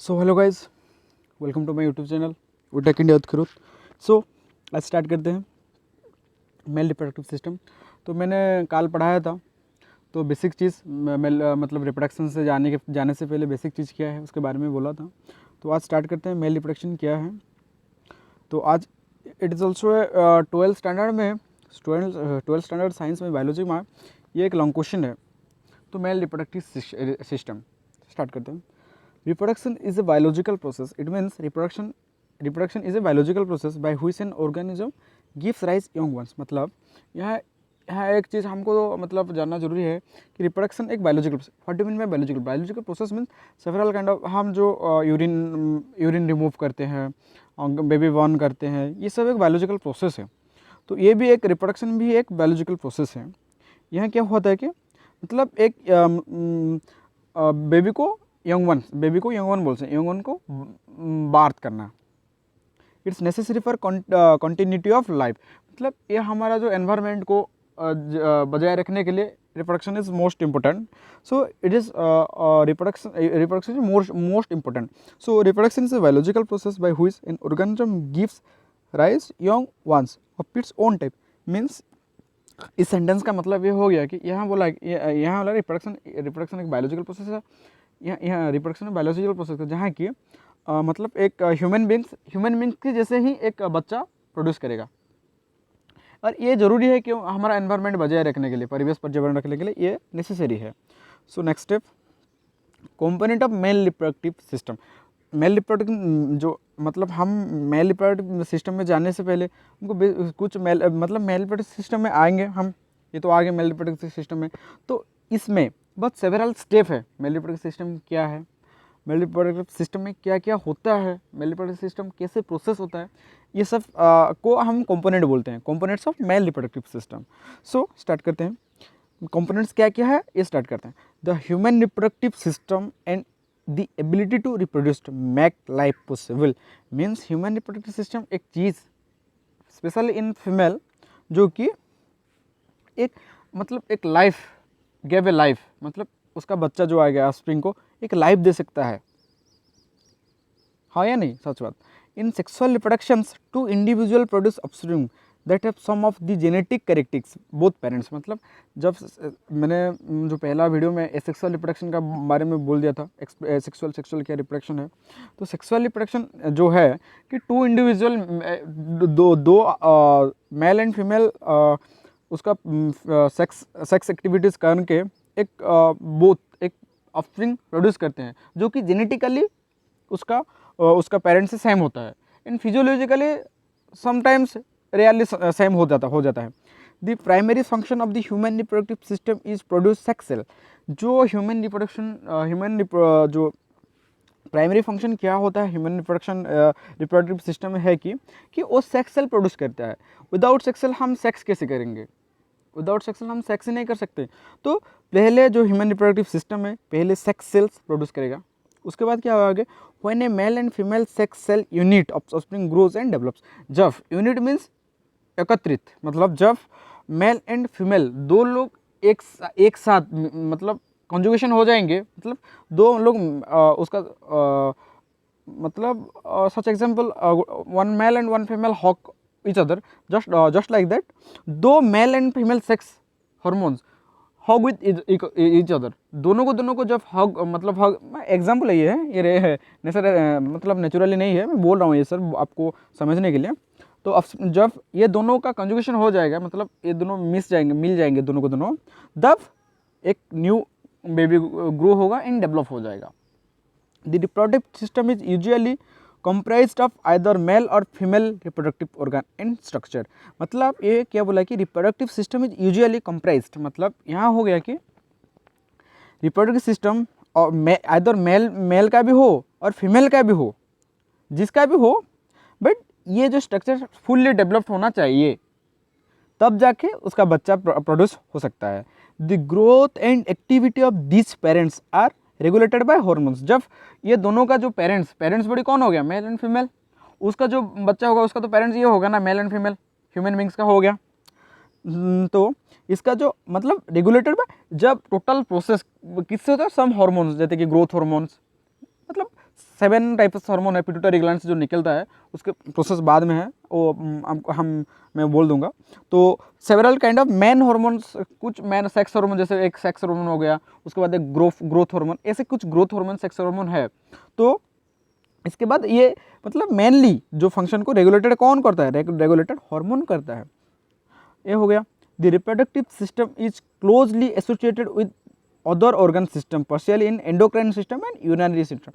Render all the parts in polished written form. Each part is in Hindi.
So hello guys, welcome to my YouTube channel tech India Kharood. So आज स्टार्ट करते हैं मेल रिप्रोडक्टिव सिस्टम। तो मैंने कल पढ़ाया था, तो बेसिक चीज़ मेल मतलब रिप्रोडक्शन से जाने से पहले बेसिक चीज़ क्या है उसके बारे में बोला था। तो आज स्टार्ट करते हैं मेल रिप्रोडक्शन क्या है। तो आज it is also 12th standard में 12th स्टैंडर्ड साइंस में बायोलॉजी में ये एक लॉन्ग क्वेश्चन है। तो मेल रिप्रोडक्टिव सिस्टम स्टार्ट करते हैं। Reproduction is a biological process. It means reproduction is a biological process by which an organism gives rise young ones. मतलब यहाँ एक चीज़ हमको मतलब जानना जरूरी है कि रिप्रोडक्शन एक biological process. What do mean by biological process means several kind of, हम जो यूरिन रिमूव करते हैं, बेबी बॉर्न करते हैं, ये सब एक बायोलॉजिकल प्रोसेस है। तो ये भी एक रिप्रोडक्शन भी एक बायोलॉजिकल प्रोसेस है। यहाँ क्या होता है कि मतलब एक बेबी को यंग वन बोलते हैं, यंग वन को बार्थ करना। It's necessary for continuity of life. मतलब ये हमारा जो एनवायरनमेंट को बजाय रखने के लिए reproduction is most important. So it is reproduction is most important. So reproduction is a biological process by which an organism gives rise young ones of its own type. Means इस सेंटेंस का मतलब ये हो गया कि यहाँ बोला रिप्रोडक्शन एक बायोलॉजिकल प्रोसेस है। यहाँ रिप्रोडक्शन बायोलॉजिकल प्रोसेस है जहाँ की मतलब एक ह्यूमन बींग्स के जैसे ही एक बच्चा प्रोड्यूस करेगा। और ये ज़रूरी है कि हमारा एनवायरनमेंट बजाय रखने के लिए, परिवेश पर्यावरण रखने के लिए ये नेसेसरी है। So next step, component of male reproductive system. Male reproductive जो मतलब हम मेल रिप्रोडक्टिव सिस्टम में जाने से पहले हमको कुछ मेल रिप्रोडक्टिव सिस्टम में आएंगे हम, ये तो आगे मेल रिप्रोडक्टिव सिस्टम में। तो इसमें बहुत सेवरल स्टेप है। मेल रिप्रोडक्टिव सिस्टम क्या है, मेल रिप्रोडक्टिव सिस्टम में क्या क्या होता है, मेल रिप्रोडक्टिव सिस्टम कैसे प्रोसेस होता है, ये सब को हम कंपोनेंट बोलते हैं, components of male reproductive system. So start करते हैं, कंपोनेंट्स क्या क्या है ये स्टार्ट करते हैं। The human reproductive system and the ability to reproduce make life possible. Means human reproductive system एक चीज़ स्पेशली इन फीमेल जो कि एक लाइफ गेव ए लाइफ, मतलब उसका बच्चा जो आएगा ऑफस्प्रिंग को एक लाइफ दे सकता है। हाँ या नहीं, सच बात। In sexual reproductions two individual produce offspring that have some of the genetic characteristics both parents. मतलब जब मैंने जो पहला वीडियो में एसेक्सुअल रिप्रोडक्शन का बारे में बोल दिया था, सेक्सुअल क्या रिप्रोडक्शन है, तो सेक्सुअल रिप्रोडक्शन जो है कि टू इंडिविजुअल दो मेल एंड फीमेल उसका सेक्स एक्टिविटीज़ करके एक ऑफस्प्रिंग प्रोड्यूस करते हैं जो कि जेनेटिकली उसका पेरेंट्स से सेम होता है। In physiologically sometimes rarely same हो जाता है। The primary function of the human reproductive system is produce sex cell. जो जो प्राइमरी फंक्शन क्या होता है ह्यूमन रिप्रोडक्टिव सिस्टम में है कि वो सेक्स सेल प्रोड्यूस करता है। विदाउट सेक्स सेल हम सेक्स कैसे करेंगे, विदाउट सेक्स सेल हम सेक्स ही नहीं कर सकते। तो पहले जो ह्यूमन रिप्रोडक्टिव सिस्टम है पहले सेक्स सेल्स प्रोड्यूस करेगा, उसके बाद क्या होगा, when a male and female sex cell unit of offspring grows and develops. जब यूनिट मीन्स एकत्रित, मतलब जब मेल एंड फीमेल दो लोग एक साथ मतलब कॉन्जुगेशन हो जाएंगे, मतलब दो लोग उसका मतलब such example one male and one female hug each other, just like that, दो male and female sex hormones hug with each other। दोनों को जब हॉग मतलब हॉग एग्जाम्पल ये है मतलब नेचुरली नहीं है, मैं बोल रहा हूँ ये सर आपको समझने के लिए। तो अब जब ये दोनों का कंजुगेशन हो जाएगा, मतलब ये दोनों मिल जाएंगे दोनों को दोनों, तब एक न्यू बेबी ग्रो होगा एंड डेवलप हो जाएगा। The reproductive system is usually comprised of either male or female reproductive organ and structure। मतलब ये क्या बोला कि reproductive system is usually comprised, मतलब यहाँ हो गया कि रिप्रोडक्टिव सिस्टम आइदर मेल का भी हो और फीमेल का भी हो, जिसका भी हो, बट ये जो स्ट्रक्चर फुल्ली डेवलप्ड होना चाहिए, तब जाके उसका बच्चा प्रोड्यूस हो सकता है। The growth and activity of this parents are regulated by hormones. जब ये दोनों का जो पेरेंट्स बॉडी कौन हो गया, मेल एंड फीमेल, उसका जो बच्चा होगा उसका तो पेरेंट्स ये होगा ना, mail and female, human beings का हो गया। तो इसका जो मतलब रेगुलेटेड बाय, जब टोटल प्रोसेस किससे होता है, सम हार्मोन्स, जैसे कि ग्रोथ हार्मोन्स, मतलब 7 टाइप्स हार्मोन है पिट्यूटरी ग्लैंड से जो निकलता है, उसके प्रोसेस बाद में है, वो मैं बोल दूंगा। तो several kind of man hormones, कुछ मैन सेक्स हार्मोन, जैसे एक सेक्स हार्मोन हो गया, उसके बाद एक ग्रोथ हार्मोन, ऐसे कुछ ग्रोथ हार्मोन सेक्स हार्मोन है। तो इसके बाद ये मतलब मेनली जो फंक्शन को रेगुलेटेड कौन करता है, रेगुलेटेड हार्मोन करता है। ये हो गया। The reproductive system is closely associated with other organ system, partially in endocrine system and urinary system.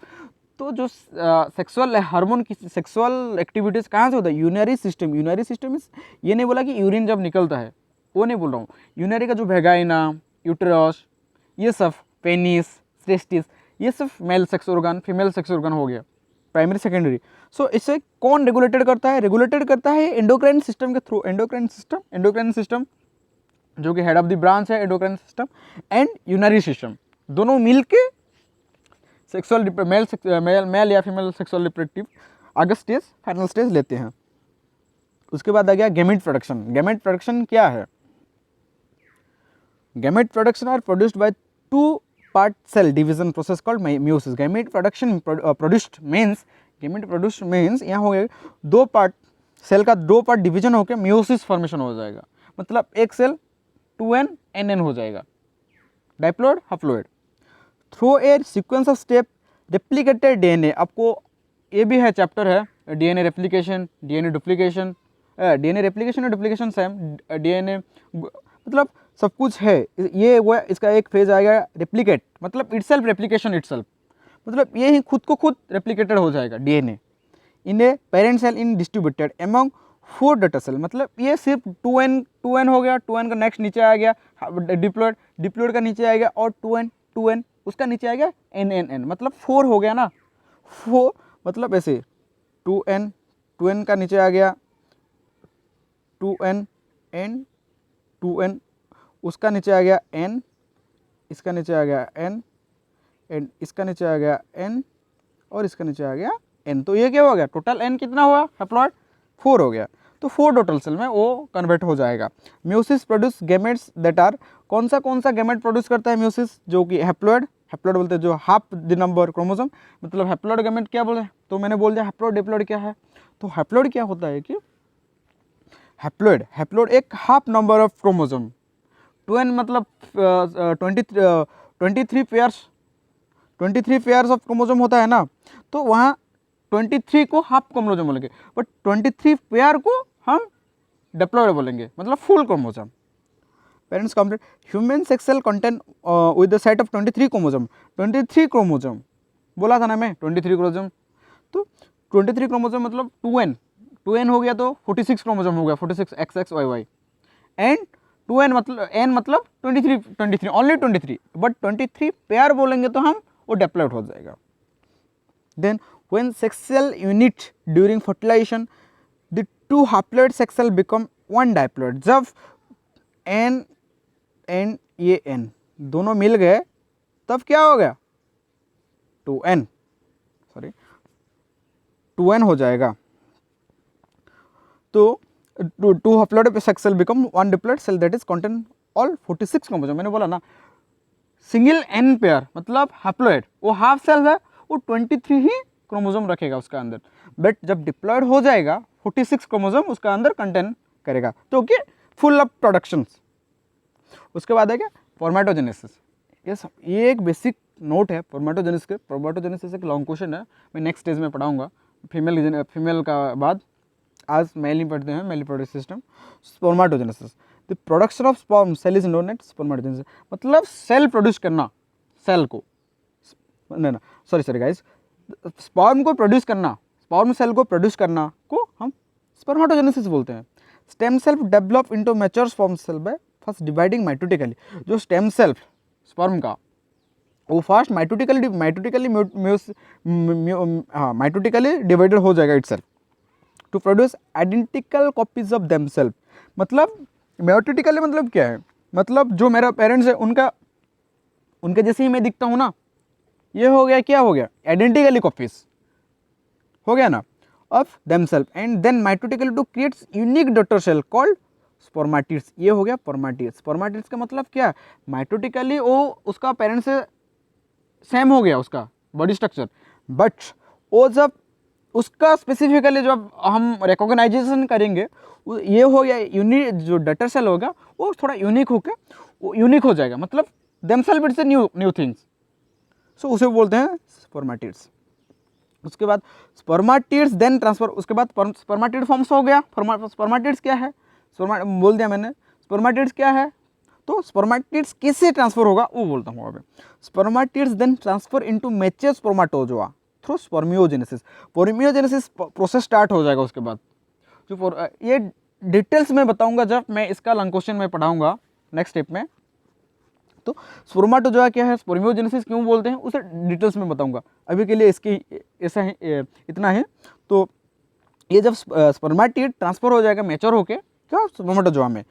तो जो सेक्सुअल हार्मोन की सेक्सुअल एक्टिविटीज़ कहाँ से होता है, यूरिनरी सिस्टम। यूरिनरी सिस्टम इस, ये नहीं बोला कि यूरिन जब निकलता है, वो नहीं बोल रहा हूँ। यूरिनरी का जो वेगाइना, यूटेरस, ये सब, पेनिस, टेस्टिस, ये सब male sex organ, female sex organ हो गया, प्राइमरी सेकेंडरी। सो इसे कौन रेगुलेटेड करता है, रेगुलेटेड करता है एंडोक्राइन सिस्टम के थ्रू। एंडोक्राइन सिस्टम जो कि हेड ऑफ द ब्रांच है endocrine system, and urinary system, दोनों मिलके सेक्सुअल मेल या फीमेल सेक्सुअल रिप्रोडक्टिव आगे स्टेज, फाइनल स्टेज लेते हैं। उसके बाद आ गया गैमेट प्रोडक्शन। गैमेट प्रोडक्शन क्या है? Gamete production are produced by 2 part cell division process called meiosis। Gamete production produced means यहाँ हो गया 2 पार्ट सेल का 2 पार्ट डिवीजन होकर meiosis फॉर्मेशन हो जाएगा। मतलब एक सेल 2n nn हो जाएगा, diploid haploid, through a sequence of step replicated DNA. आपको ये भी है चैप्टर है DNA replication, DNA duplication, DNA replication और डुप्लीकेशन सेम, डीएनए मतलब सब कुछ है। ये वो इसका एक फेज आएगा रेप्लिकेट, मतलब इटसेल्फ रेप्लिकेशन इटसेल्फ, मतलब ये ही खुद को खुद रेप्लिकेटेड हो जाएगा DNA in a parent cell in distributed among 4 daughter cell. मतलब ये सिर्फ 2n हो गया, 2n का नेक्स्ट नीचे आ गया डिप्लॉइड का नीचे आएगा, और 2n उसका नीचे आ गया n, मतलब 4 हो गया ना। 4 मतलब ऐसे 2n का नीचे आ गया 2n n, 2n उसका नीचे आ गया n, इसका नीचे आ गया n, इसका नीचे आ गया n, और इसका नीचे आ गया n। तो ये क्या हो गया, टोटल n कितना हुआ हैप्लॉइड, 4 हो गया। तो 4 टोटल सेल में वो कन्वर्ट हो जाएगा। Meiosis produce gametes that are, कौन सा गैमेट प्रोड्यूस करता है म्यूसिस, जो कि हैप्लॉइड बोलते हैं, जो हाफ द नंबर क्रोमोसोम, मतलब हैप्लॉइड गैमेट क्या बोले, तो मैंने बोल दिया हैप्लॉइड डिप्लॉइड क्या है। तो हैप्लॉइड क्या होता है कि हैप्लॉइड एक half number of chromosome, 2n मतलब 23 पेयर्स ऑफ क्रोमोसोम होता है ना, तो वहाँ 23 को हाफ क्रोमोसोम बोलेंगे, बट 23 पेयर को हम डिप्लॉइड बोलेंगे, मतलब full chromosome. Parents complete human sex cell contain with the set of 23 chromosome बोला था ना मैं, 23 क्रोमोसोम। तो 23 क्रोमोसोम मतलब 2n हो गया, तो 46 क्रोमोसोम हो गया, 46 XXYY, एंड 2n मतलब n मतलब 23 ओनली 23, बट 23 पेयर बोलेंगे तो हम वो डिप्लॉइड हो जाएगा। Then when sex cell unit during fertilization, the 2 haploid sex cell become 1 diploid। जब n ये n दोनों मिल गए तब क्या हो गया, 2n हो जाएगा। तो 2 haploid sex cell become 1 diploid cell that is contain all 46 chromosome. मैंने बोला ना सिंगल n पेयर मतलब हैप्लॉइड, वो हाफ सेल है, वो 23 ही क्रोमोसोम रखेगा उसका अंदर, बट जब डिप्लॉइड हो जाएगा 46 क्रोमोसोम उसका अंदर कंटेन करेगा, तो कि फुल ऑफ प्रोडक्शंस। उसके बाद है क्या, स्पर्मेटोजेनेसिस। ये एक बेसिक नोट है स्पर्मेटोजेनेसिस के। स्पर्मेटोजेनेसिस एक लॉन्ग क्वेश्चन है, मैं नेक्स्ट स्टेज में पढ़ाऊंगा, फीमेल का बाद, आज मेल नहीं पढ़ते हैं, male reproductive system. Spermatogenesis, the production of sperm cell is known as spermatogenesis, मतलब सेल प्रोड्यूस करना, सेल को ना सॉरी गाइस, स्पर्म को प्रोड्यूस करना, स्पर्म सेल को प्रोड्यूस करना को हम स्पर्मेटोजेनेसिस बोलते हैं। Stem cell develop into mature sperm cell by first dividing mitotically. जो स्टेम सेल स्पर्म का वो फर्स्ट माइटोटिकली डिवाइडेड हो जाएगा itself to produce identical copies of themselves. मतलब माइटोटिकली मतलब क्या है, मतलब जो मेरा पेरेंट्स है उनके जैसे ही मैं दिखता हूँ ना, ये हो गया, क्या हो गया, आइडेंटिकली कॉपीज हो गया ना of themselves, and then mitotically to creates unique daughter cell called spermatids. ये हो गया स्पर्मेटिड्स। स्पर्मेटिड्स का मतलब क्या, माइटोटिकली वो उसका पेरेंट से सेम हो गया उसका बॉडी स्ट्रक्चर, बट वो जब उसका स्पेसिफिकली जब हम रिकॉग्नाइजेशन करेंगे, ये हो गया यूनिक, जो डटर सेल होगा वो थोड़ा यूनिक होकर वो यूनिक हो जाएगा, मतलब themselves it's a new things. So उसे बोलते हैं स्पर्मेटिड्स। उसके बाद स्पर्मेटिड्स देन ट्रांसफर, उसके बाद स्पर्मेटिड फॉर्म्स हो गया। स्पर्मेटिड्स क्या है, बोल दिया मैंने। स्पर्मेटिड्स क्या है, तो स्पर्मेटिड्स किससे ट्रांसफर होगा वो बोलता हूँ अभी। Spermatids then transfer into mature spermatozoa through spermiogenesis. Spermiogenesis process start हो जाएगा उसके बाद। जो ये डिटेल्स में बताऊंगा जब मैं इसका लॉन्ग क्वेश्चन में पढ़ाऊंगा नेक्स्ट स्टेप में। तो स्पर्मेटोजोआ क्या है, स्पर्मियोजेनेसिस क्यों बोलते हैं, उसे डिटेल्स में बताऊंगा। अभी के लिए इसकी ऐसा है, इतना है। तो ये जब स्पर्मेटिड ट्रांसफर हो जाएगा मैच्योर होके क्या स्पर्मेटोजोआ में,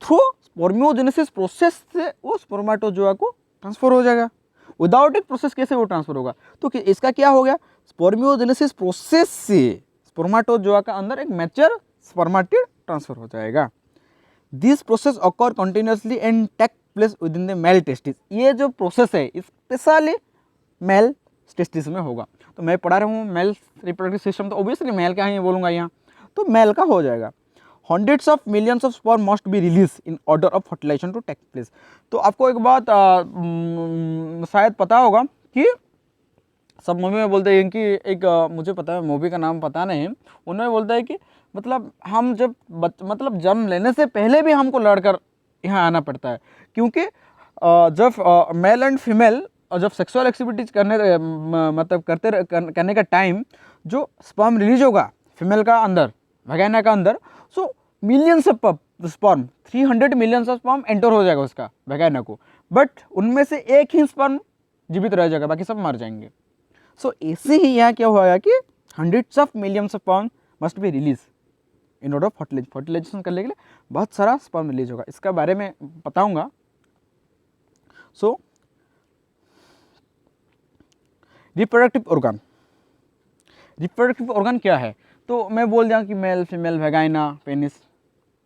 थ्रू स्पर्मियोजेनेसिस प्रोसेस से वो स्पर्मेटोजोआ को ट्रांसफर हो जाएगा। विदाउट एक प्रोसेस कैसे वो ट्रांसफर होगा, तो इसका क्या हो गया, स्पर्मियोजेनेसिस प्रोसेस से स्पर्मेटोजोआ का अंदर एक मैच्योर स्पर्मेटिड ट्रांसफर हो जाएगा। This process occur continuously and take place within the male testis. ये जो प्रोसेस है स्पेशली मेल टेस्टिस में होगा। तो मैं पढ़ा रहा हूँ मेल रिप्रोडक्टिव सिस्टम, तो ऑब्वियसली मेल का ही बोलूँगा यहाँ, तो मेल का हो जाएगा। Hundreds of millions of sperm must be release in order of fertilization to take place. तो आपको एक बात शायद पता होगा कि सब मूवी में बोलते हैं कि एक मुझे पता है, मूवी का नाम पता नहीं, उन्होंने बोलता है कि मतलब हम जब मतलब जन्म लेने से पहले भी हमको लड़कर यहाँ आना पड़ता है, क्योंकि जब मेल एंड फीमेल जब सेक्सुअल एक्टिविटीज मतलब करने का टाइम जो स्पर्म रिलीज होगा फीमेल का अंदर, वैगिना का अंदर, so millions of sperm, 300 millions of sperm enter हो जाएगा उसका वैगिना को, बट उनमें से एक ही स्पर्म जीवित रह जाएगा, बाकी सब मर जाएंगे। सो ऐसे ही यहाँ क्या हुआ कि hundreds of millions of sperm must be release in order of fertilization करने के लिए बहुत सारा स्पर्म रिलीज होगा, इसका बारे में बताऊंगा। सो रिप्रोडक्टिव ऑर्गन क्या है, तो मैं बोल दिया कि मेल फीमेल वैगिना पेनिस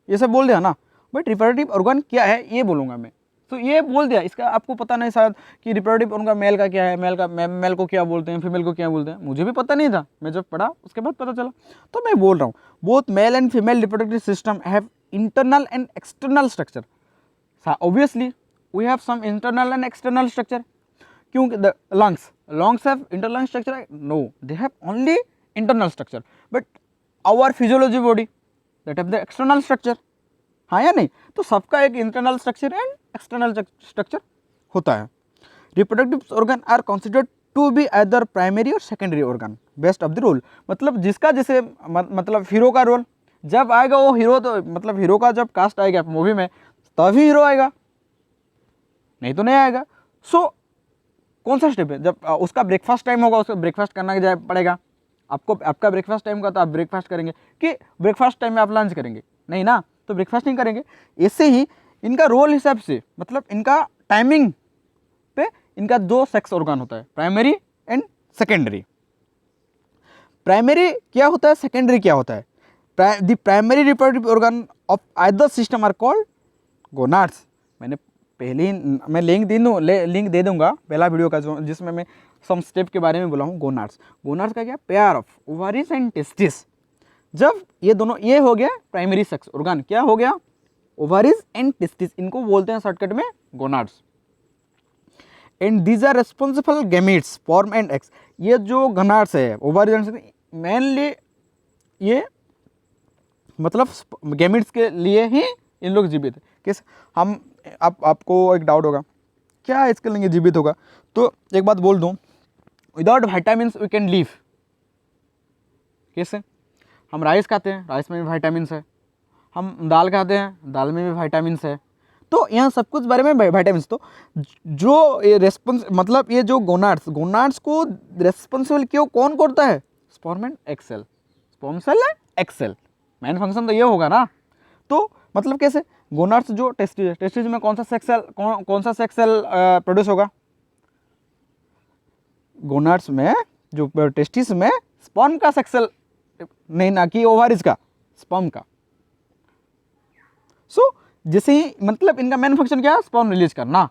ये सब बोल दिया ना, बट रिप्रोडक्टिव ऑर्गन क्या है ये बोलूँगा मैं। तो ये बोल दिया, इसका आपको पता नहीं शायद कि रिप्रोडक्टिव ऑर्गन मेल का क्या है, मेल को क्या बोलते हैं, फीमेल को क्या बोलते हैं, मुझे भी पता नहीं था, मैं जब पढ़ा उसके बाद पता चला। तो मैं बोल रहा हूँ both male and female reproductive system have internal and external structure. Obviously we have some internal and external structure, क्योंकि the lungs have internal structure, no, they have only internal structure, but our physiology body that have the external structure, हाँ या नहीं, तो सबका एक internal structure and external structure होता है। Reproductive organ are considered to be either primary or secondary organ best of the role, मतलब जिसका जैसे मतलब हीरो का रोल जब आएगा वो हीरो, तो मतलब हीरो का जब कास्ट आएगा मूवी में तभी हीरो आएगा, नहीं तो नहीं आएगा। सो कौन सा स्टेप है, जब उसका ब्रेकफास्ट टाइम होगा उसको ब्रेकफास्ट करना जाए पड़ेगा, आपका ब्रेकफास्ट टाइम का तो आप ब्रेकफास्ट करेंगे, कि ब्रेकफास्ट टाइम में आप लंच करेंगे, नहीं ना, तो ब्रेकफास्ट नहीं करेंगे। ऐसे ही इनका रोल हिसाब से मतलब इनका टाइमिंग पे इनका दो सेक्स ऑर्गन होता है, प्राइमरी एंड सेकेंडरी। प्राइमरी क्या होता है, सेकेंडरी क्या होता है, the primary reproductive organ of either system are called gonads. मैंने पहले ही मैं लिंक दे दूंगा पहला वीडियो का जो जिसमें मैं सम स्टेप के बारे में बोला हूँ। गोनाड्स का क्या, pair of ovaries and testis. जब ये दोनों, ये हो गया प्राइमरी सेक्स ऑर्गन, क्या हो गया, ओवरीज एंड टेस्टिस, इनको बोलते हैं शॉर्टकट में gonads. And these are responsible gametes sperm and eggs. ये जो गोनाड्स है ओवरीज मेनली ये मतलब गैमेट्स के लिए ही इन लोग जीवित है। किस हम आपको एक डाउट होगा क्या इसके लिए जीवित होगा, तो एक बात बोल दूं, without vitamins we can live. कैसे, हम राइस खाते हैं, राइस में भी वाइटामिन्स है, हम दाल खाते हैं, दाल में भी वाइटामिन्स है, तो यहाँ सब कुछ बारे में वाइटामिन्स। तो जो ये रेस्पॉन्स मतलब ये जो गोनाड्स को रेस्पॉन्सिबल क्यों कौन करता है, sperm and egg cell, sperm cell and egg cell, main function तो ये होगा ना। तो मतलब कैसे, गोनाड्स जो टेस्टिस है, टेस्टिस में कौन सा सेक्स सेल प्रोड्यूस होगा, गोनाड्स में जो टेस्टिस में स्पर्म का सेक्स सेल, नहीं ना कि ओवरीज का, स्पर्म का। सो जैसे ही मतलब इनका मेन फंक्शन क्या है, स्पर्म रिलीज करना,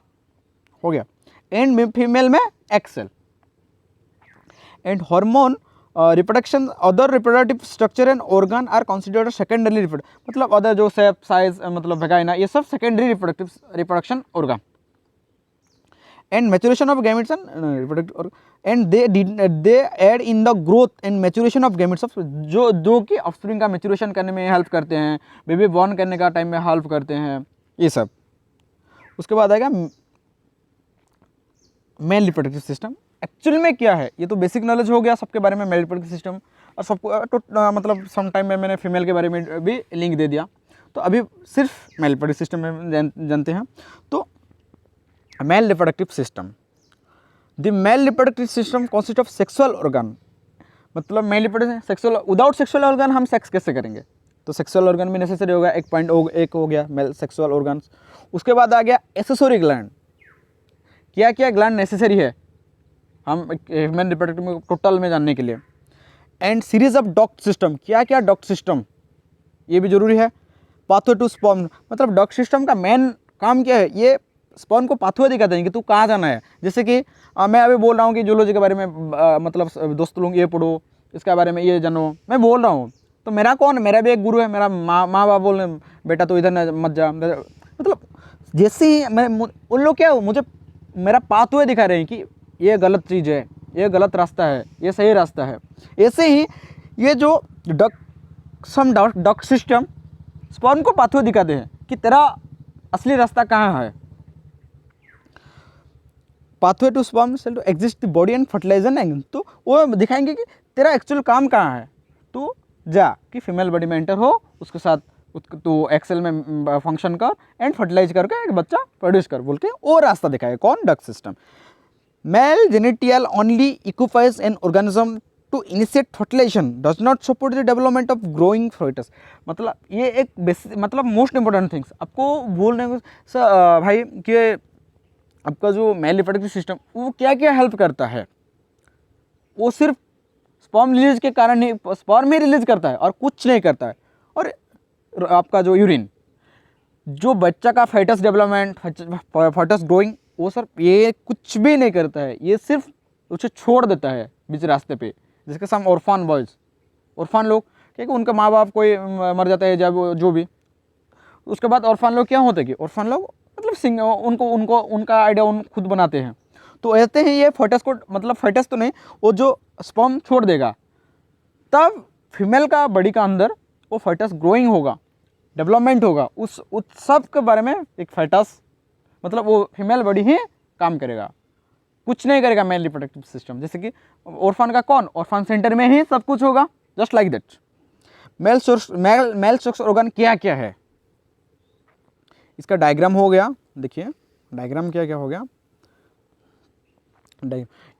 हो गया। एंड फीमेल में egg cell. And hormone reproduction other reproductive structure and organ are considered secondary reproductive, मतलब अदर जो शेप साइज मतलब वजाइना ये सब secondary reproduction organ and maturation of gametes and reproductive and they aid in the growth and maturation of gametes of जो कि ऑफस्प्रिंग का मेचुरेशन करने में हेल्प करते हैं, बेबी बॉर्न करने का टाइम में हेल्प करते हैं ये सब। उसके बाद आएगा मेल रिप्रोडक्टिव सिस्टम। एक्चुअल में क्या है, ये तो बेसिक नॉलेज हो गया सबके बारे में मेल रिप्रोडक्टिव सिस्टम, और सबको मतलब सम टाइम में मैंने फीमेल के बारे में भी लिंक दे दिया, तो अभी सिर्फ मेल रिप्रोडक्टिव सिस्टम में जानते हैं। तो male reproductive system, the male reproductive system consist of sexual organ, मतलब male reproductive sexual, without sexual organ हम सेक्स कैसे करेंगे, तो सेक्सुअल ऑर्गन भी नेसेसरी होगा, एक हो गया मेल सेक्सुअल ऑर्गन्स। उसके बाद आ गया एसेसरी ग्लैंड, क्या क्या ग्लैंड नेसेसरी है हम ह्यूमन रिप्रोडक्टिव में टोटल में जानने के लिए। And series of duct system, क्या क्या डक्ट सिस्टम ये भी जरूरी है। पाथवे टू स्पर्म, मतलब डक्ट सिस्टम का मेन काम क्या है, ये स्पर्म को पाथवे दिखाते हैं कि तू कहाँ जाना है। जैसे कि मैं अभी बोल रहा हूँ कि जूलॉजी के बारे में मतलब दोस्त लोग ये पढ़ो, इसके बारे में ये जानो, मैं बोल रहा हूँ, तो मेरा कौन, मेरा भी एक गुरु है, मेरा माँ बाप बोल रहे बेटा तो इधर मत जा, मतलब जैसे ही मैं उन लोग क्या मुझे मेरा पाथवे दिखा रहे हैं कि ये गलत चीज़ है, ये गलत रास्ता है, ये सही रास्ता है। ऐसे ही ये जो डक्ट सिस्टम स्पर्म को पाथवे दिखाते हैं कि तेरा असली रास्ता कहाँ है। Pathway to sperm cell to exist the body and fertilizer and, तो वो दिखाएंगे कि तेरा एक्चुअल काम कहाँ है, तो जा कि फीमेल बॉडी में एंटर हो, उसके साथ तो एक्सेल में फंक्शन कर एंड फर्टिलाइज करके एक बच्चा प्रोड्यूस कर बोल के वो रास्ता दिखाएगा। कौन, duct system. Male genital only equips an organism to initiate fertilisation, does not support the development of growing foetus, मतलब ये एक बेसिक मतलब मोस्ट इंपॉर्टेंट थिंग्स आपको बोलने को भाई कि आपका जो मेल रिप्रोडक्टिव सिस्टम वो क्या क्या हेल्प करता है, वो सिर्फ स्पर्म रिलीज के कारण नहीं, स्पर्म ही रिलीज करता है और कुछ नहीं करता है। और आपका जो यूरिन, जो बच्चा का फेटस डेवलपमेंट, फेटस ग्रोइंग, वो सर ये कुछ भी नहीं करता है, ये सिर्फ उसे छोड़ देता है बीच रास्ते पे। जिसके साथ ऑर्फन बॉयज़, ऑर्फन लोग, क्योंकि उनका माँ बाप कोई मर जाता है जब जो भी, उसके बाद ऑर्फन लोग क्या होते हैं कि ऑर्फन लोग मतलब उनका आइडिया खुद बनाते हैं। तो ऐसे ही ये फेटस को, मतलब फेटस तो नहीं, वो जो स्पर्म छोड़ देगा, तब फीमेल का बॉडी का अंदर वो फेटस ग्रोइंग होगा, डेवलपमेंट होगा, उस सब के बारे में एक फेटस, मतलब वो फीमेल बॉडी ही काम करेगा, कुछ नहीं करेगा मेल रिप्रोडक्टिव सिस्टम। जैसे कि ऑर्फन का कौन, ऑर्फन सेंटर में ही सब कुछ होगा, just like that. Male sex organ क्या क्या है, इसका डायग्राम हो गया, देखिए डायग्राम क्या क्या हो गया।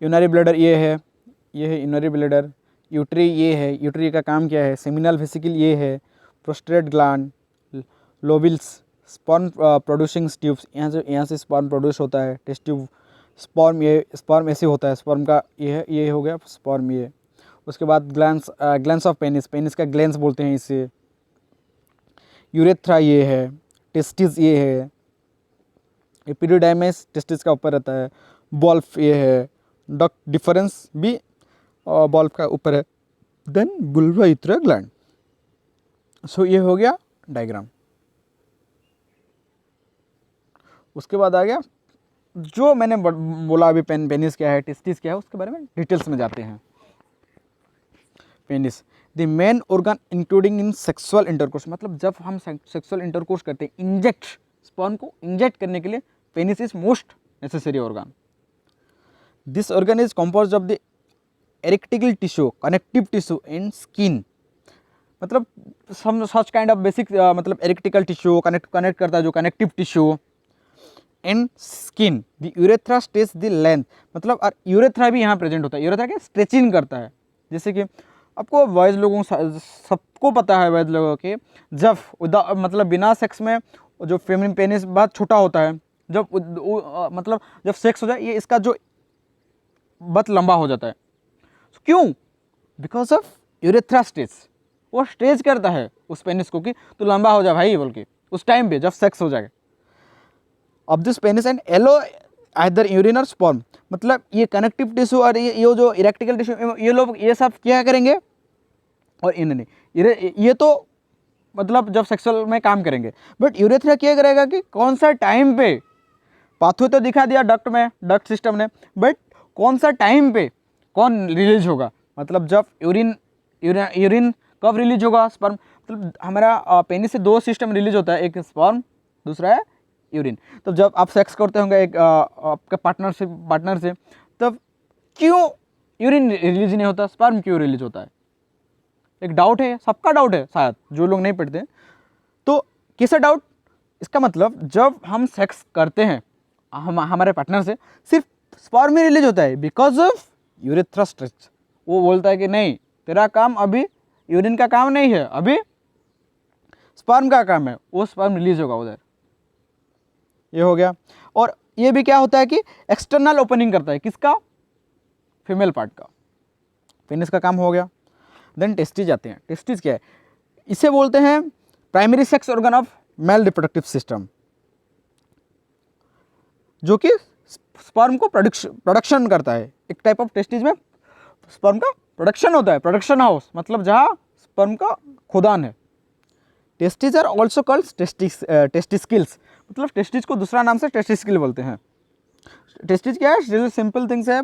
यूनरी ब्लैडर ये है यूनरी ब्लैडर, यूट्री ये है, यूट्री का काम क्या है, सेमिनल वेसिकल ये है, prostate gland, lobules, sperm producing tubes, यहाँ से स्पर्म प्रोड्यूस होता है, टेस्ट ट्यूब, स्पर्म ऐसे होता है, स्पर्म का ये हो गया स्पर्म ये। उसके बाद ग्लैंड्स ऑफ पेनिस का ग्लैंड्स बोलते हैं इसे। यूरेथ्रा ये है, टेस्टिस ये है, एपिडिडाइमिस टेस्टिस का ऊपर रहता है, बॉल्फ ये है, डक्ट डिफरेंस भी बॉल्फ का ऊपर है, देन बुल्वा यूरेथ्रा ग्लैंड। सो ये हो गया डायग्राम। उसके बाद आ गया जो मैंने बोला अभी, पेनिस क्या है, टेस्टिस क्या है, उसके बारे में डिटेल्स में जाते हैं। Penis the main organ including in sexual intercourse, मतलब जब हम सेक्सुअल इंटरकोर्स करते हैं, इंजेक्ट स्पर्म को इंजेक्ट करने के लिए penis is most necessary organ. This organ is composed of the erectile tissue, connective tissue and skin, मतलब some such kind of basic, मतलब एरेक्टिकल टिश्यू कनेक्ट करता है जो connective tissue and skin. The urethra stretch the length, मतलब और यूरेथ्रा भी यहाँ प्रेजेंट होता है, यूरेथ्रा क्या स्ट्रेचिंग करता है। जैसे कि आपको बॉयज़ लोगों सबको पता है, बॉयज़ लोगों के जब मतलब बिना सेक्स में जो फेमिनिन पेनिस बहुत छोटा होता है, जब मतलब जब सेक्स हो जाए ये इसका जो बहुत लंबा हो जाता है। क्यों? बिकॉज ऑफ यूरेथ्रा स्ट्रेच, वो स्ट्रेच करता है उस पेनिस को कि तो लंबा हो जाए भाई बोल के, उस टाइम पे जब सेक्स हो जाए। अब this penis and either urine और स्पर्म, मतलब ये कनेक्टिव टिश्यू और ये जो इरेक्टिकल टिश्यू, ये लोग ये सब क्या करेंगे, और इन्हें ये तो मतलब जब सेक्सुअल में काम करेंगे, बट यूरेथ्रा क्या करेगा कि कौन सा टाइम पे, पाथवे तो दिखा दिया डक्ट में, डक्ट सिस्टम ने, बट कौन सा टाइम पे कौन रिलीज होगा, मतलब जब यूरिन यूरिन कब रिलीज होगा, स्पर्म, मतलब हमारा पेनिस से दो सिस्टम रिलीज होता है, एक स्पर्म, दूसरा है यूरिन। तो जब आप सेक्स करते होंगे एक आपके पार्टनर से, तब क्यों यूरिन रिलीज नहीं होता, स्पर्म क्यों रिलीज होता है, एक डाउट है, सबका डाउट है शायद, जो लोग नहीं पढ़ते। तो किसका डाउट, इसका मतलब जब हम सेक्स करते हैं हमारे पार्टनर से, सिर्फ स्पर्म ही रिलीज होता है बिकॉज ऑफ यूरेथ्रा स्ट्रेच। वो बोलता है कि नहीं, तेरा काम अभी यूरिन का काम नहीं है, अभी स्पर्म का काम है, वो स्पर्म रिलीज होगा उधर। ये हो गया। और ये भी क्या होता है कि एक्सटर्नल ओपनिंग करता है, किसका, फीमेल पार्ट का, पेनिस का काम हो गया। देन टेस्टिज आते हैं। टेस्टिज क्या है, इसे बोलते हैं primary sex organ of male reproductive system, जो कि स्पर्म को प्रोडक्शन करता है। एक टाइप ऑफ टेस्टिज में स्पर्म का प्रोडक्शन होता है, प्रोडक्शन हाउस, मतलब जहाँ स्पर्म का खुदान है। टेस्टिज आर ऑल्सो कॉल्ड टेस्टिस्किल्स, मतलब टेस्टिज को दूसरा नाम से टेस्टिस्किल बोलते हैं। टेस्टिज क्या है, सिंपल थिंग्स है,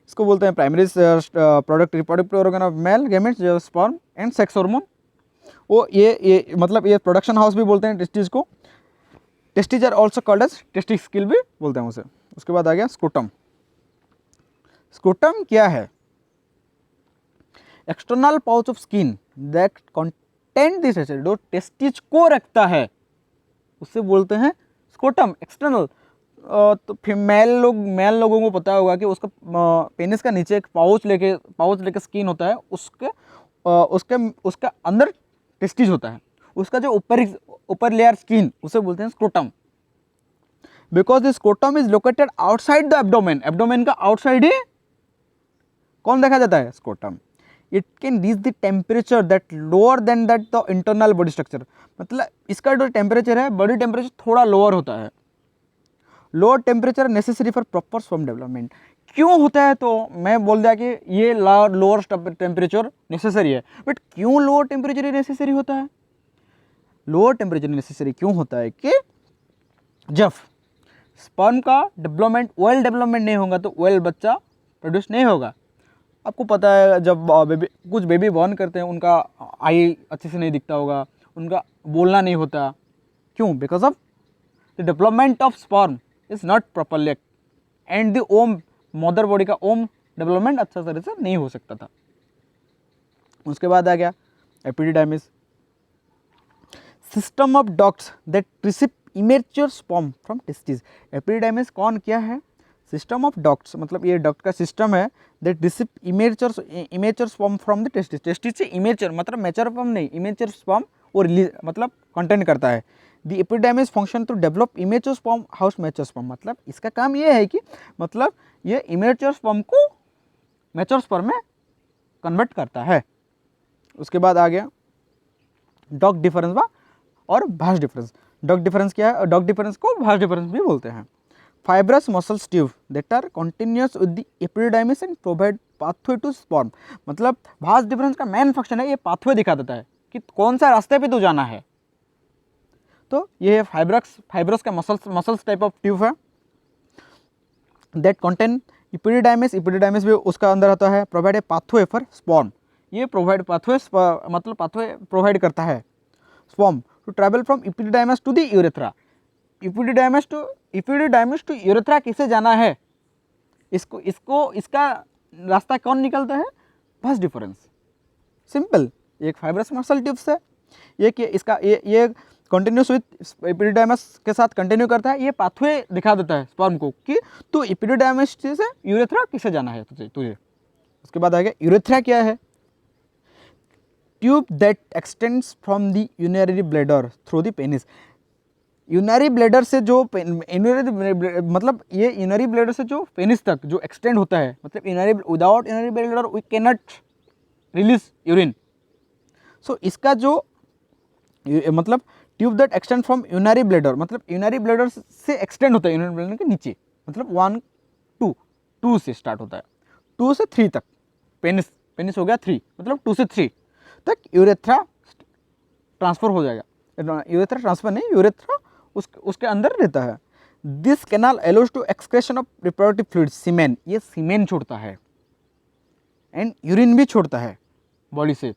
इसको बोलते हैं primary product reproductive organ of male gametes, जो स्पर्म एंड सेक्स हार्मोन। वो ये मतलब ये प्रोडक्शन हाउस भी बोलते हैं टेस्टिज को। Testes are also called as testicles भी बोलते हैं उसे। उसके बाद आ गया स्क्रोटम। स्क्रोटम क्या है, external pouch of skin that contain this acid, जो टेस्टिज को रखता है उससे बोलते हैं स्क्रोटम, एक्सटर्नल। तो फीमेल लोगों को पता होगा कि उसका पेनिस का नीचे एक पाउच लेके स्किन होता है, उसके अंदर टेस्टिज होता है, उसका जो ऊपर लेयर स्किन, उसे बोलते हैं scrotum. Because the scrotum is located outside the abdomen, abdomen का आउटसाइड ही कौन देखा जाता है, scrotum. It can reach the temperature that lower than that the internal body structure, मतलब इसका जो टेम्परेचर है, बॉडी टेम्परेचर थोड़ा लोअर होता है। Lower temperature necessary for proper sperm development, क्यों होता है, तो मैं बोल दिया कि ये लोअर टेम्परेचर नेसेसरी है, बट क्यों लोअर टेम्परेचर नेसेसरी होता है, लोअर टेम्परेचर नेसेसरी क्यों होता है कि जब स्पर्म का डेवलपमेंट, वेल डेवलपमेंट नहीं होगा तो वेल बच्चा प्रोड्यूस नहीं होगा। आपको पता है जब कुछ बेबी बॉर्न करते हैं, उनका आई अच्छे से नहीं दिखता होगा, उनका बोलना नहीं होता, क्यों, because of the development of sperm is not properly, and the womb, mother body का ओम डेवलपमेंट अच्छा तरह से नहीं हो सकता था। उसके बाद आ गया epididymis, system of ducts that receive immature sperm from testis. Epididymis कौन क्या है, सिस्टम ऑफ डक्ट्स, मतलब ये डक्ट का सिस्टम है, that receive immature sperm from the testis, testis से इमेच्योर मतलब मैच्योर स्पर्म नहीं, इमेच्योर स्पर्म वो रिलीज मतलब कंटेन करता है। The epididymis function to develop immature sperm house mature sperm, मतलब इसका काम ये है कि मतलब ये इमेच्योर स्पर्म को मैच्योर स्पर्म में कन्वर्ट करता है। उसके बाद आ गया डॉग डिफरेंस और भास डिफरेंस। डॉग डिफरेंस क्या है, डॉग डिफरेंस को भास डिफरेंस भी बोलते हैं। Fibrous muscles tube that are continuous with the epididymis and provide pathway to sperm, मतलब भास डिफरेंस का मेन फंक्शन है, ये पाथवे दिखा देता है कि कौन सा रास्ते पे तो जाना है। तो ये फाइब्रस का मसल्स टाइप ऑफ ट्यूब है दैट कंटेन एपिडिडाइमिस, एपिडिडाइमिस भी उसका अंदर आता है। Provide a pathway for sperm, ये प्रोवाइड पाथवे मतलब पाथवे प्रोवाइड करता है sperm to travel from epididymis to the urethra. Epididymis to urethra किसे जाना है, इसका रास्ता कौन निकलता है, भास डिफरेंस, सिंपल। एक फाइब्रस मसल ट्यूब्स है, ये कंटिन्यूस विथ एपिडिडाइमिस के साथ कंटिन्यू करता है, ये पाथवे दिखा देता है स्पर्म को कि तू एपिडिडाइमिस से यूरेथ्रा किसे जाना है तुझे। उसके बाद आ गया यूरेथ्रा क्या है, tube that extends from the urinary bladder through the penis. Urinary bladder से जो मतलब ये यूरिनरी ब्लैडर से जो पेनिस तक जो एक्सटेंड होता है, मतलब without urinary bladder we can not release urine. So इसका जो मतलब tube that extend from urinary bladder, मतलब यूरिनरी ब्लैडर से एक्सटेंड होता है यूरिनरी ब्लैडर के नीचे, मतलब 1 2 2 से स्टार्ट होता है, 2 से 3 तक, पेनिस पेनिस हो गया 3, मतलब 2 से 3 तक यूरेथ्रा ट्रांसफर हो जाएगा। यूरेथ्रा ट्रांसफर नहीं, यूरेथ्रा उसके अंदर रहता है। This canal allows to excretion of reproductive fluid, semen, ये सीमेन छोड़ता है एंड यूरिन भी छोड़ता है बॉडी से।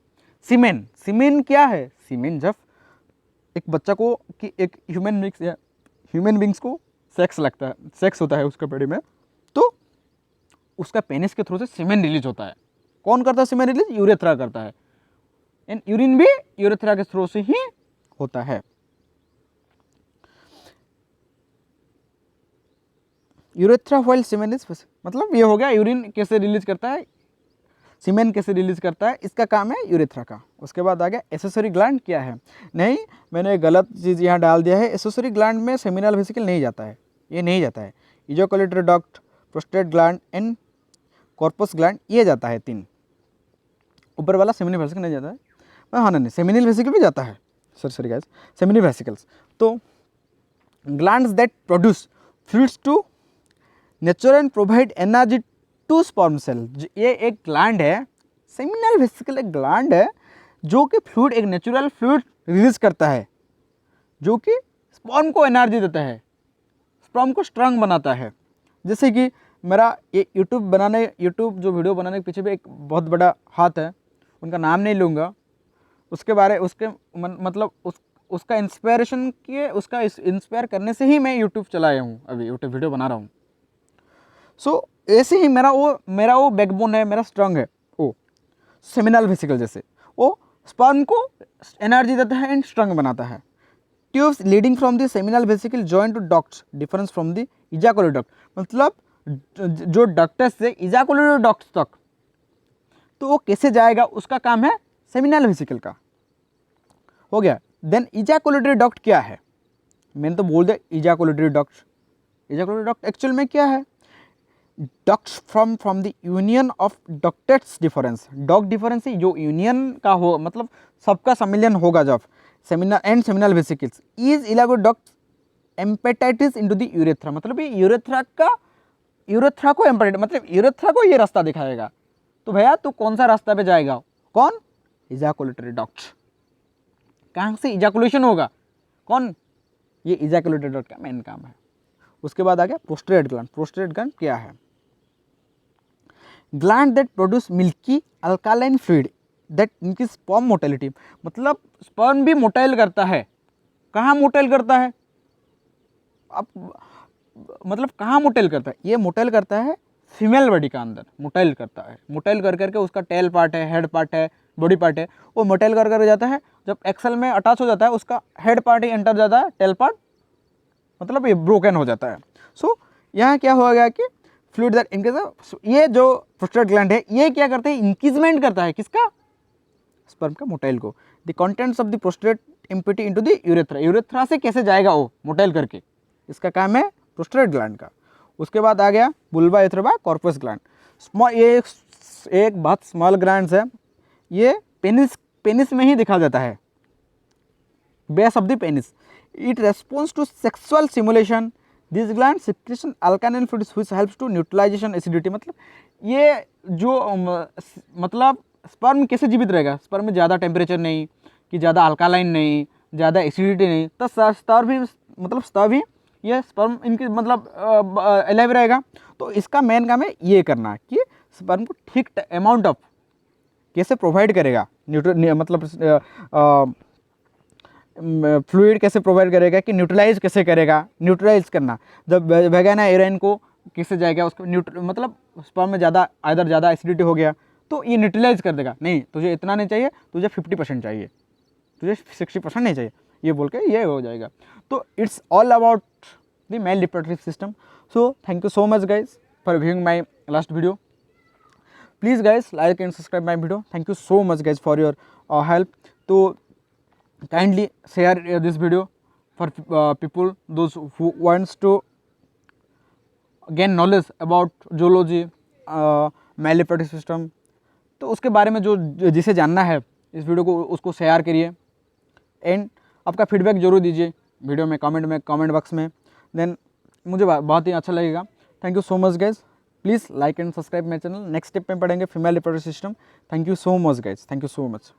सीमेन, सीमेन क्या है? सीमेन जब एक बच्चा को कि एक ह्यूमन बींग्स को सेक्स लगता है, सेक्स होता है उसके बॉडी में, तो उसका पेनिस के थ्रू से सीमेन रिलीज होता है। कौन करता है सीमेन रिलीज? यूरेथ्रा करता है। एंड यूरिन भी यूरेथ्रा के थ्रू से ही होता है। यूरेथ्रा व्हाइल सीमेन इज, मतलब ये हो गया यूरिन कैसे रिलीज करता है, सीमेन कैसे रिलीज करता है, इसका काम है यूरेथ्रा का। उसके बाद आ गया एसेसरी ग्लैंड क्या है। नहीं, मैंने गलत चीज़ यहाँ डाल दिया है। एसेसरी ग्लैंड में सेमिनल वेसिकल नहीं जाता है, ये नहीं जाता है। Ejaculatory duct, prostate gland and corpus gland ये जाता है 3। ऊपर वाला सेमिनल वेसिकल नहीं जाता है। हाँ नहीं, सेमिनल वेसिकल भी जाता है, सॉरी गाइस, सेमिनल वेसिकल्स। तो glands that produce fluids to nature and provide energy to sperm cell, ये एक ग्लैंड है, सेमिनल वेसिकल एक ग्लैंड है जो कि फ्लूइड, एक नेचुरल फ्लूइड रिलीज करता है जो कि स्पर्म को एनर्जी देता है, स्पर्म को स्ट्रांग बनाता है। जैसे कि मेरा ये यूट्यूब जो वीडियो बनाने के पीछे भी एक बहुत बड़ा हाथ है, उनका नाम नहीं लूँगा, मतलब उसका इंस्पायरेशन किए, उसका इंस्पायर करने से ही मैं यूट्यूब चलाया हूँ, अभी यूट्यूब वीडियो बना रहा हूँ। सो ऐसे ही मेरा वो बैकबोन है, मेरा स्ट्रंग है वो सेमिनल वेसिकल, जैसे वो स्पर्म को एनर्जी देता है एंड स्ट्रंग बनाता है। Tubes leading from the seminal vesicle join to ducts, difference from the ejaculatory duct, मतलब जो डक्टस से इजैकुलेटरी डक्ट्स तक, तो वो कैसे जाएगा, उसका काम है सेमिनल वेसिकल का, हो गया। देन इजैकुलेटरी डक्ट क्या है? मैंने तो बोल दिया ejaculatory duct. Ejaculatory duct actual में क्या है? Ducts from the union of ductus deferens, duct deferens है जो यूनियन का हो, मतलब सबका सम्मिलन होगा जब seminal and seminal vesicles is इलागो duct empties into the urethra, मतलब ये यूरेथ्रा को एम्पेटाइट, मतलब यूरेथ्रा को ये रास्ता दिखाएगा। तो भैया तू कौन सा रास्ता पे जाएगा? कौन? Ejaculatory duct. कहाँ से इजैकुलेशन होगा? कौन? ये इजैकुलेटरी डक्ट का मेन काम है। उसके बाद आ गया प्रोस्टेट ग्लैंड। प्रोस्टेट ग्लैंड क्या है? Gland that produce milky alkaline fluid that इनकी स्पर्म मोटेलिटी, मतलब स्पर्म भी मोटाइल करता है। कहाँ मोटाइल करता है? अब मतलब कहाँ मोटाइल करता है? ये मोटाइल करता है फीमेल बॉडी का अंदर, मोटाइल करता है। मोटाइल कर करके उसका टेल पार्ट है, हेड पार्ट है, बॉडी पार्ट है, वो मोटाइल कर कर जाता है। जब एक्सेल में अटैच हो जाता है, उसका हेड पार्ट ही एंटर जाता है, टेल पार्ट मतलब ये ब्रोकन हो जाता है। सो यहाँ क्या हो गया कि फ्लूइड दैट इंक्रीज, ये जो प्रोस्टेट ग्लैंड है ये क्या करते हैं? इंक्रीजमेंट करता है किसका? स्पर्म का, मोटाइल को। The contents of the prostate empty into the urethra, urethra से कैसे जाएगा वो मोटाइल करके, इसका काम है प्रोस्टेट ग्लैंड का। उसके बाद आ गया बुल्बा यूरेथ्रा कॉर्पस ग्लैंड। स्मॉल, ये एक बहुत स्मॉल ग्लैंड्स है, ये पेनिस में ही दिखा जाता है, base of the penis. It response to sexual stimulation, this gland secretion alkaline fluids which helps to neutralization acidity, मतलब ये जो मतलब स्पर्म कैसे जीवित रहेगा? स्पर्म में ज़्यादा टेम्परेचर नहीं, कि ज़्यादा अल्कालाइन नहीं, ज़्यादा एसिडिटी नहीं, तो स्तर भी ये स्पर्म इनके मतलब अलाइव रहेगा। तो इसका मेन काम है ये करना कि स्पर्म को ठीक अमाउंट ऑफ कैसे प्रोवाइड करेगा, मतलब फ्लूइड कैसे प्रोवाइड करेगा, कि न्यूट्रलाइज कैसे करेगा, न्यूट्रलाइज करना। जब वेगाना एराइन को कैसे जाएगा उसको मतलब स्पर्म में ज़्यादा एसिडिटी हो गया तो ये न्यूट्रलाइज कर देगा, नहीं तुझे इतना नहीं चाहिए, तुझे 50% चाहिए, तुझे 60% नहीं चाहिए, ये बोल के ये हो जाएगा। तो it's all about the male reproductive system. So thank you so much guys for viewing my last video. Please guys like and subscribe my video. Thank you so much guys for your help. तो kindly share this video for people those who wants to gain knowledge about zoology, male reproductive system, तो उसके बारे में जो जिसे जानना है इस वीडियो को उसको शेयर करिए एंड आपका फीडबैक जरूर दीजिए वीडियो में, कमेंट बॉक्स में। देन मुझे बहुत ही अच्छा लगेगा। Thank you so much guys, please like and subscribe my channel. Next step में पढ़ेंगे female reproductive system. Thank you so much guys, thank you so much.